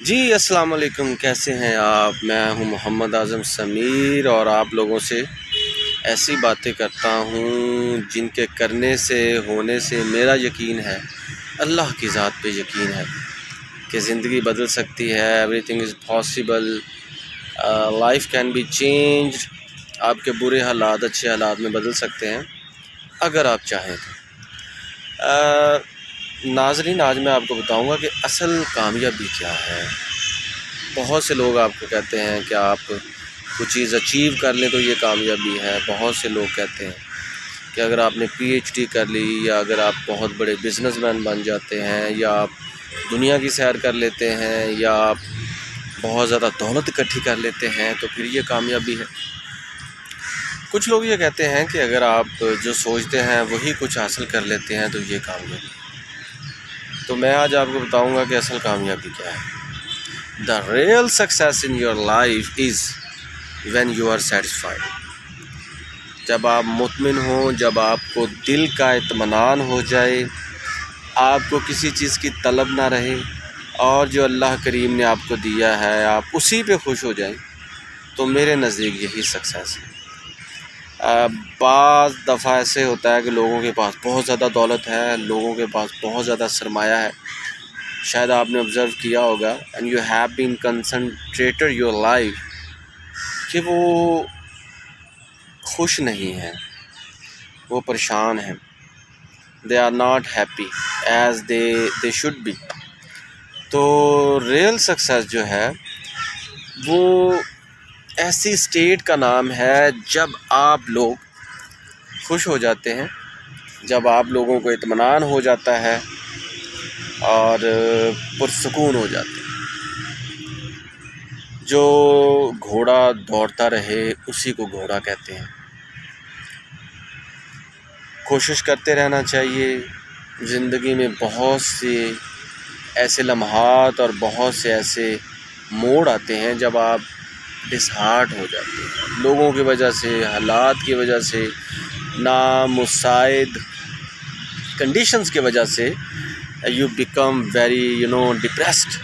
جی السلام علیکم، کیسے ہیں آپ؟ میں ہوں محمد اعظم سمیر اور آپ لوگوں سے ایسی باتیں کرتا ہوں جن کے کرنے سے ہونے سے میرا یقین ہے، اللہ کی ذات پہ یقین ہے کہ زندگی بدل سکتی ہے. Everything is possible. Life can be changed. آپ کے برے حالات اچھے حالات میں بدل سکتے ہیں اگر آپ چاہیں تو. ناظرین، آج میں آپ کو بتاؤں گا کہ اصل کامیابی کیا ہے. بہت سے لوگ آپ کو کہتے ہیں کہ آپ کوئی چیز اچیو کر لیں تو یہ کامیابی ہے. بہت سے لوگ کہتے ہیں کہ اگر آپ نے PhD کر لی، یا اگر آپ بہت بڑے بزنس مین بن جاتے ہیں، یا آپ دنیا کی سیر کر لیتے ہیں، یا آپ بہت زیادہ دولت اکٹھی کر لیتے ہیں تو پھر یہ کامیابی ہے. کچھ لوگ یہ کہتے ہیں کہ اگر آپ جو سوچتے ہیں وہی کچھ حاصل کر لیتے ہیں تو یہ کامیابی. تو میں آج آپ کو بتاؤں گا کہ اصل کامیابی کیا ہے. The real success in your life is when you are satisfied. جب آپ مطمئن ہوں، جب آپ کو دل کا اطمینان ہو جائے، آپ کو کسی چیز کی طلب نہ رہے، اور جو اللہ کریم نے آپ کو دیا ہے آپ اسی پہ خوش ہو جائیں، تو میرے نزدیک یہی سکسیس ہے. بعض دفعہ ایسے ہوتا ہے کہ لوگوں کے پاس بہت زیادہ دولت ہے، لوگوں کے پاس بہت زیادہ سرمایہ ہے. شاید آپ نے آبزرو کیا ہوگا and you have been concentrated your life کہ وہ خوش نہیں ہیں، وہ پریشان ہیں. They are not happy as they should be. تو ریئل سکسیس جو ہے وہ ایسی اسٹیٹ کا نام ہے جب آپ لوگ خوش ہو جاتے ہیں، جب آپ لوگوں کو اطمینان ہو جاتا ہے اور پرسکون ہو جاتے ہیں. جو گھوڑا دوڑتا رہے اسی کو گھوڑا کہتے ہیں. کوشش کرتے رہنا چاہیے. زندگی میں بہت سے ایسے لمحات اور بہت سے ایسے موڑ آتے ہیں جب آپ ڈس ہارٹ ہو جاتے ہیں، لوگوں کی وجہ سے، حالات کی وجہ سے، نامساعد کنڈیشنز کی وجہ سے. یو بیکم ویری ڈپریسڈ،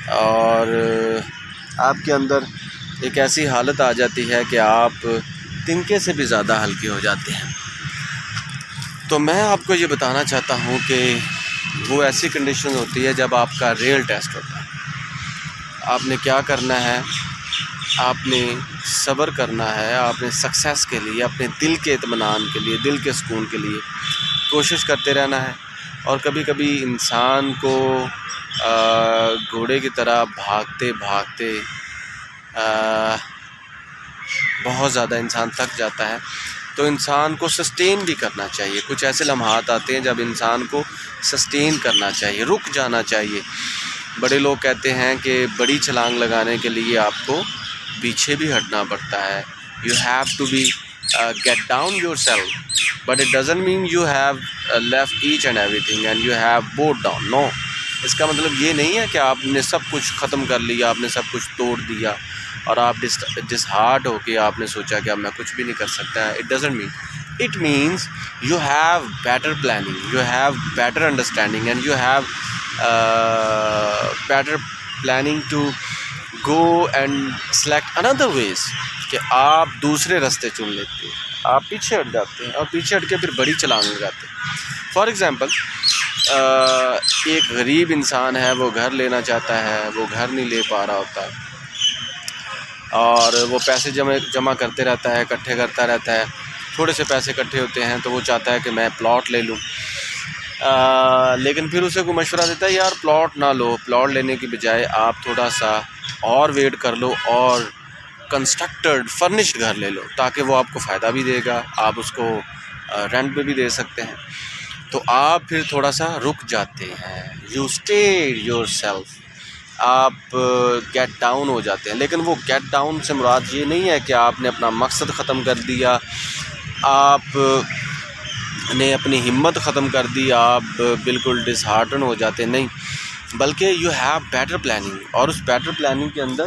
اور آپ کے اندر ایک ایسی حالت آ جاتی ہے کہ آپ تنکے سے بھی زیادہ ہلکے ہو جاتے ہیں. تو میں آپ کو یہ بتانا چاہتا ہوں کہ وہ ایسی کنڈیشن ہوتی ہے جب آپ کا ریئل ٹیسٹ ہوتا ہے. آپ نے کیا کرنا ہے؟ آپ نے صبر کرنا ہے. آپ نے سکسیس کے لیے، اپنے دل کے اطمینان کے لیے، دل کے سکون کے لیے کوشش کرتے رہنا ہے. اور کبھی کبھی انسان کو گھوڑے کی طرح بھاگتے بھاگتے بہت زیادہ انسان تھک جاتا ہے. تو انسان کو سسٹین بھی کرنا چاہیے. کچھ ایسے لمحات آتے ہیں جب انسان کو سسٹین کرنا چاہیے، رک جانا چاہیے. بڑے لوگ کہتے ہیں کہ بڑی چھلانگ لگانے کے لیے آپ کو پیچھے بھی ہٹنا پڑتا ہے. You have to be get down yourself, but it doesn't mean you have left each and everything and you have bought down. No, اس کا مطلب یہ نہیں ہے کہ آپ نے سب کچھ ختم کر لیا، آپ نے سب کچھ توڑ دیا اور آپ ڈس ہارٹ ہو کے آپ نے سوچا کہ اب میں کچھ بھی نہیں کر سکتا. It doesn't mean. It means you have better planning, you have better understanding, and you have better planning to go and select اندر ویز، کہ آپ دوسرے راستے چن لیتے ہیں. آپ پیچھے ہٹ جاتے ہیں اور پیچھے ہٹ کے پھر بڑی چھلانگ لگاتے ہیں. فار ایگزامپل، ایک غریب انسان ہے، وہ گھر لینا چاہتا ہے، وہ گھر نہیں لے پا رہا ہوتا ہے، اور وہ پیسے جمع کرتے رہتا ہے، اکٹھے کرتا رہتا ہے. تھوڑے سے پیسے اکٹھے ہوتے ہیں تو وہ چاہتا ہے کہ میں پلاٹ لے لوں. لیکن پھر اسے کوئی مشورہ دیتا ہے، یار پلاٹ نہ لو، پلاٹ لینے کی بجائے آپ تھوڑا سا اور ویٹ کر لو اور کنسٹرکٹڈ فرنشڈ گھر لے لو، تاکہ وہ آپ کو فائدہ بھی دے گا، آپ اس کو رینٹ پہ بھی دے سکتے ہیں. تو آپ پھر تھوڑا سا رک جاتے ہیں. You stay your self. آپ گیٹ ڈاؤن ہو جاتے ہیں. لیکن وہ گیٹ ڈاؤن سے مراد یہ نہیں ہے کہ آپ نے اپنا مقصد ختم کر دیا، آپ نے اپنی ہمت ختم کر دی، آپ بالکل ڈس ہارٹن ہو جاتے. نہیں، بلکہ یو ہیو بیٹر پلاننگ. اور اس بیٹر پلاننگ کے اندر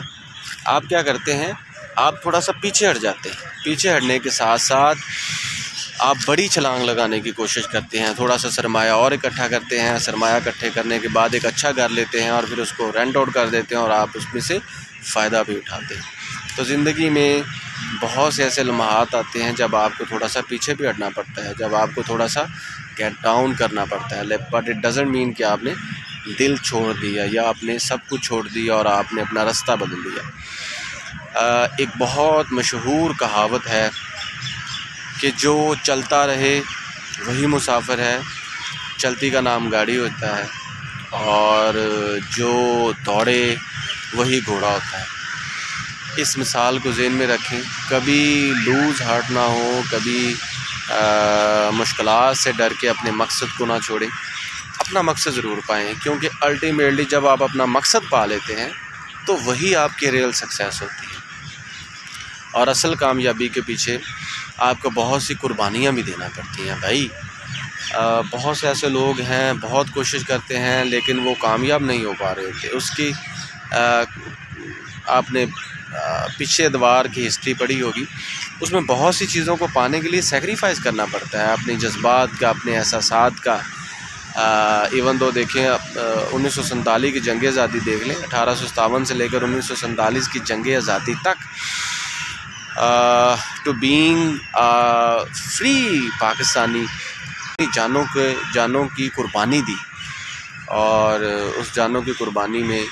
آپ کیا کرتے ہیں؟ آپ تھوڑا سا پیچھے ہٹ جاتے ہیں. پیچھے ہٹنے کے ساتھ ساتھ آپ بڑی چھلانگ لگانے کی کوشش کرتے ہیں، تھوڑا سا سرمایہ اور اکٹھا کرتے ہیں، سرمایہ اکٹھے کرنے کے بعد ایک اچھا گھر لیتے ہیں اور پھر اس کو رینٹ آؤٹ کر دیتے ہیں اور آپ اس میں سے فائدہ بھی اٹھاتے ہیں۔ تو زندگی میں بہت سے ایسے لمحات آتے ہیں جب آپ کو تھوڑا سا پیچھے بھی ہٹنا پڑتا ہے، جب آپ کو تھوڑا سا گیٹ ڈاؤن کرنا پڑتا ہے، بٹ اٹ ڈزنٹ مین کہ آپ نے دل چھوڑ دیا یا آپ نے سب کچھ چھوڑ دیا اور آپ نے اپنا راستہ بدل دیا۔ ایک بہت مشہور کہاوت ہے کہ جو چلتا رہے وہی مسافر ہے، چلتی کا نام گاڑی ہوتا ہے، اور جو دوڑے وہی گھوڑا ہوتا ہے۔ اس مثال کو ذہن میں رکھیں، کبھی لوز ہارٹ نہ ہو، کبھی مشکلات سے ڈر کے اپنے مقصد کو نہ چھوڑیں، اپنا مقصد ضرور پائیں، کیونکہ الٹیمیٹلی جب آپ اپنا مقصد پا لیتے ہیں تو وہی آپ کی ریئل سکسیس ہوتی ہے۔ اور اصل کامیابی کے پیچھے آپ کو بہت سی قربانیاں بھی دینا پڑتی ہیں بھائی۔ بہت سے ایسے لوگ ہیں بہت کوشش کرتے ہیں لیکن وہ کامیاب نہیں ہو پا رہے ہوتے۔ اس کی آپ نے پچھلے ادوار کی ہسٹری پڑھی ہوگی، اس میں بہت سی چیزوں کو پانے کے لیے سیکریفائز کرنا پڑتا ہے، اپنے جذبات کا، اپنے احساسات کا۔ ایون دو دیکھیں 1947 کی جنگ آزادی دیکھ لیں، 1857 سے لے کر 1947 کی جنگ آزادی تک، ٹو بینگ فری پاکستانی جانوں کی قربانی دی، اور اس جانوں کی قربانی میں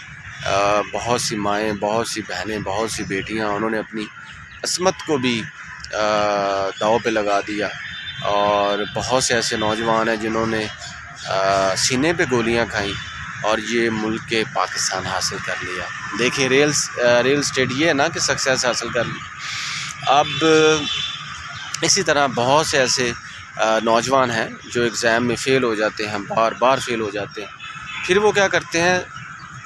بہت سی مائیں، بہت سی بہنیں، بہت سی بیٹیاں، انہوں نے اپنی عصمت کو بھی داؤ پہ لگا دیا، اور بہت سے ایسے نوجوان ہیں جنہوں نے سینے پہ گولیاں کھائیں اور یہ ملک کے پاکستان حاصل کر لیا۔ دیکھیں ریل اسٹیٹ یہ ہے نا کہ سکسیس حاصل کر لی۔ اب اسی طرح بہت سے ایسے نوجوان ہیں جو ایگزام میں فیل ہو جاتے ہیں، بار بار فیل ہو جاتے ہیں، پھر وہ کیا کرتے ہیں،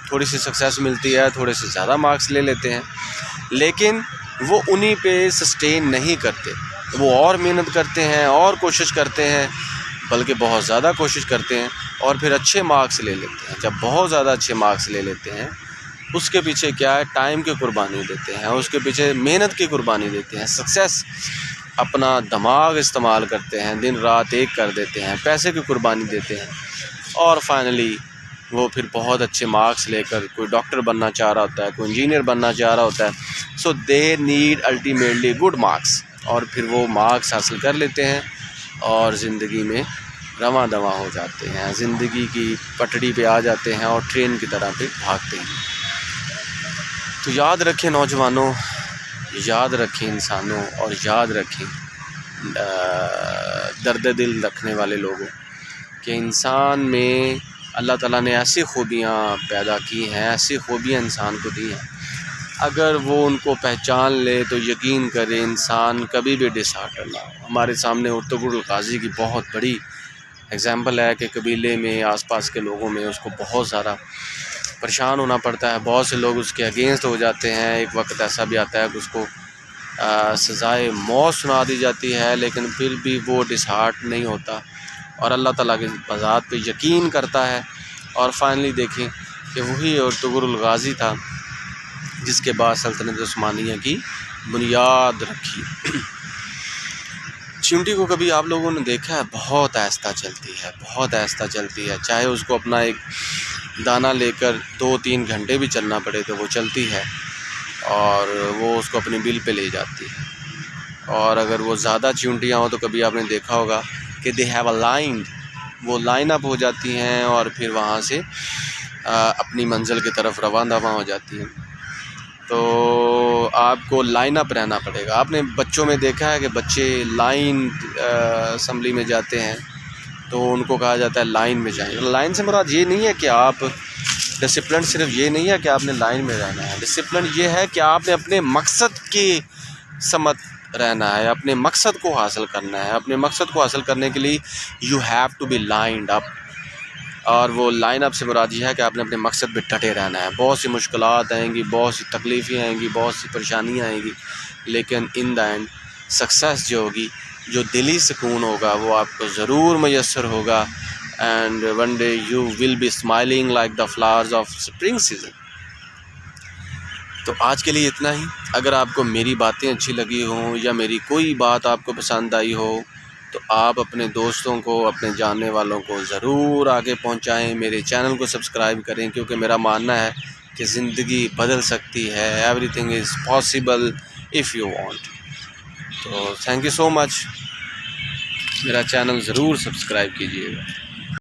تھوڑی سی سکسیس ملتی ہے، تھوڑے سے زیادہ مارکس لے لیتے ہیں، لیکن وہ انہی پہ سسٹین نہیں کرتے، وہ اور محنت کرتے ہیں اور کوشش کرتے ہیں، بلکہ بہت زیادہ کوشش کرتے ہیں اور پھر اچھے مارکس لے لیتے ہیں۔ جب بہت زیادہ اچھے مارکس لے لیتے ہیں، اس کے پیچھے کیا ہے، ٹائم کی قربانی دیتے ہیں، اس کے پیچھے محنت کی قربانی دیتے ہیں، سکسیس اپنا دماغ استعمال کرتے ہیں، دن رات ایک کر دیتے ہیں، پیسے کی قربانی دیتے ہیں، اور فائنلی وہ پھر بہت اچھے مارکس لے کر کوئی ڈاکٹر بننا چاہ رہا ہوتا ہے، کوئی انجینئر بننا چاہ رہا ہوتا ہے۔ So they need ultimately good marks, اور پھر وہ مارکس حاصل کر لیتے ہیں اور زندگی میں رواں دواں ہو جاتے ہیں، زندگی کی پٹڑی پہ آ جاتے ہیں اور ٹرین کی طرح پہ بھاگتے ہیں۔ تو یاد رکھیں نوجوانوں، یاد رکھیں انسانوں، اور یاد رکھیں درد دل رکھنے والے لوگوں کہ انسان میں اللہ تعالیٰ نے ایسی خوبیاں پیدا کی ہیں، ایسی خوبیاں انسان کو دی ہیں، اگر وہ ان کو پہچان لے تو یقین کرے انسان کبھی بھی ڈس ہارٹن نہ ہو۔ ہمارے سامنے ارطغرل الغازی کی بہت بڑی ایگزامپل ہے کہ قبیلے میں، آس پاس کے لوگوں میں اس کو بہت زیادہ پریشان ہونا پڑتا ہے، بہت سے لوگ اس کے اگینسٹ ہو جاتے ہیں، ایک وقت ایسا بھی آتا ہے کہ اس کو سزائے موت سنا دی جاتی ہے، لیکن پھر بھی وہ ڈس ہارٹ نہیں ہوتا اور اللہ تعالیٰ کی ذات پہ یقین کرتا ہے، اور فائنلی دیکھیں کہ وہی ارطغرل الغازی تھا جس کے بعد سلطنت عثمانیہ کی بنیاد رکھی۔ چیونٹی کو کبھی آپ لوگوں نے دیکھا ہے، بہت آہستہ چلتی ہے، بہت آہستہ چلتی ہے، چاہے اس کو اپنا ایک دانہ لے کر 2-3 گھنٹے بھی چلنا پڑے تو وہ چلتی ہے، اور وہ اس کو اپنے بل پہ لے جاتی ہے۔ اور اگر وہ زیادہ چیونٹیاں ہوں تو کبھی آپ نے دیکھا ہوگا کہ دے ہیو اے لائن، وہ لائن اپ ہو جاتی ہیں اور پھر وہاں سے اپنی منزل کی طرف رواں دواں ہو جاتی ہیں۔ تو آپ کو لائن اپ رہنا پڑے گا۔ آپ نے بچوں میں دیکھا ہے کہ بچے لائن اسمبلی میں جاتے ہیں تو ان کو کہا جاتا ہے لائن میں جائیں۔ لائن سے مراد یہ نہیں ہے کہ آپ ڈسپلن، صرف یہ نہیں ہے کہ آپ نے لائن میں رہنا ہے، ڈسپلن یہ ہے کہ آپ نے اپنے مقصد کی سمت رہنا ہے، اپنے مقصد کو حاصل کرنا ہے۔ اپنے مقصد کو حاصل کرنے کے لیے you have to be lined up, اور وہ لائن اپ سے مراد یہ ہے کہ آپ نے اپنے مقصد پہ ڈٹے رہنا ہے۔ بہت سی مشکلات آئیں گی، بہت سی تکلیفیں آئیں گی، بہت سی پریشانیاں آئیں گی، لیکن ان دا اینڈ سکسیس جو ہوگی، جو دلی سکون ہوگا، وہ آپ کو ضرور میسر ہوگا، and one day you will be smiling like the flowers of spring season. تو آج کے لیے اتنا ہی۔ اگر آپ کو میری باتیں اچھی لگی ہوں یا میری کوئی بات آپ کو پسند آئی ہو تو آپ اپنے دوستوں کو، اپنے جاننے والوں کو ضرور آگے پہنچائیں، میرے چینل کو سبسکرائب کریں، کیونکہ میرا ماننا ہے کہ زندگی بدل سکتی ہے. Everything is possible if you want. تو تھینک یو سو مچ. میرا چینل ضرور سبسکرائب کیجیے گا.